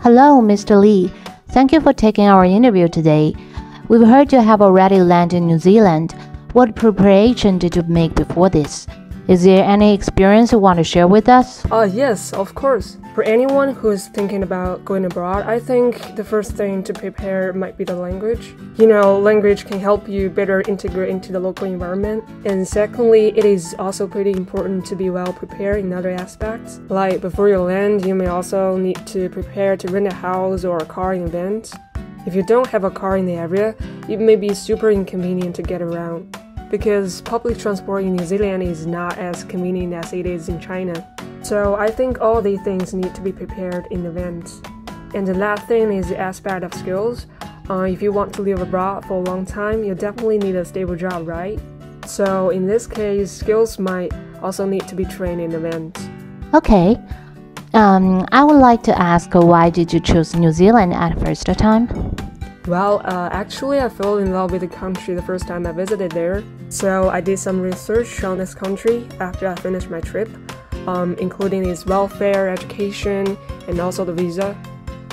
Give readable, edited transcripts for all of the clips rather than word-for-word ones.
Hello, Mr. Lee. Thank you for taking our interview today. We've heard you have already landed in New Zealand. What preparation did you make before this? Is there any experience you want to share with us? Yes, of course. For anyone who is thinking about going abroad, I think the first thing to prepare might be the language. Language can help you better integrate into the local environment. And secondly, it is also pretty important to be well prepared in other aspects. Like before you land, you may also need to prepare to rent a house or a car in advance. If you don't have a car in the area, it may be super inconvenient to get around, because public transport in New Zealand is not as convenient as it is in China. So I think all these things need to be prepared in advance. And the last thing is the aspect of skills. If you want to live abroad for a long time, you definitely need a stable job, right? So in this case, skills might also need to be trained in advance. Okay. I would like to ask, why did you choose New Zealand at first time? Well, actually I fell in love with the country the first time I visited there. So I did some research on this country after I finished my trip, including its welfare, education, and also the visa.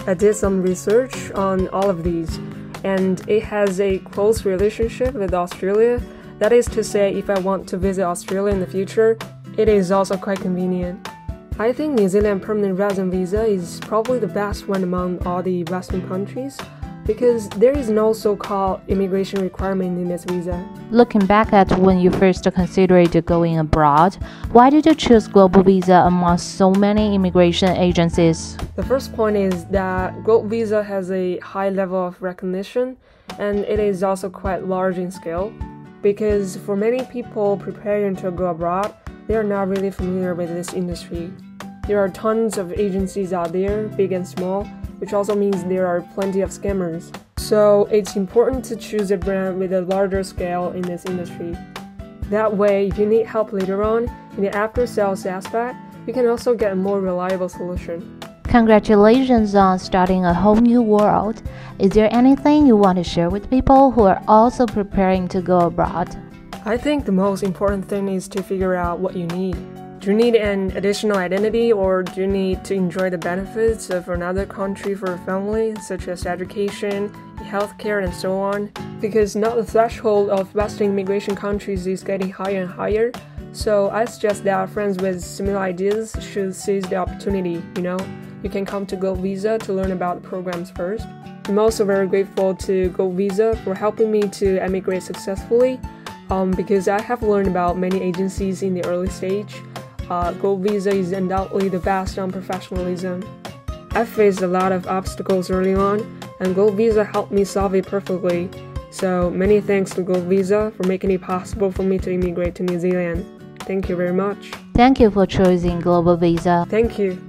I did some research on all of these, and it has a close relationship with Australia. That is to say, if I want to visit Australia in the future, it is also quite convenient. I think New Zealand permanent resident visa is probably the best one among all the Western countries, because there is no so-called immigration requirement in this visa. Looking back at when you first considered going abroad, why did you choose Globevisa among so many immigration agencies? The first point is that Globevisa has a high level of recognition, and it is also quite large in scale, because for many people preparing to go abroad, they are not really familiar with this industry. There are tons of agencies out there, big and small, which also means there are plenty of scammers. So it's important to choose a brand with a larger scale in this industry. That way, if you need help later on in the after-sales aspect, you can also get a more reliable solution. Congratulations on starting a whole new world. Is there anything you want to share with people who are also preparing to go abroad? I think the most important thing is to figure out what you need. Do you need an additional identity, or do you need to enjoy the benefits of another country for a family, such as education, healthcare, and so on? Because now the threshold of Western immigration countries is getting higher and higher, so I suggest that friends with similar ideas should seize the opportunity. You can come to Globevisa to learn about the programs first. I'm also very grateful to Globevisa for helping me to emigrate successfully, because I have learned about many agencies in the early stage. Globevisa is undoubtedly the best on professionalism. I faced a lot of obstacles early on, and Globevisa helped me solve it perfectly. So many thanks to Globevisa for making it possible for me to immigrate to New Zealand. Thank you very much. Thank you for choosing Globevisa. Thank you.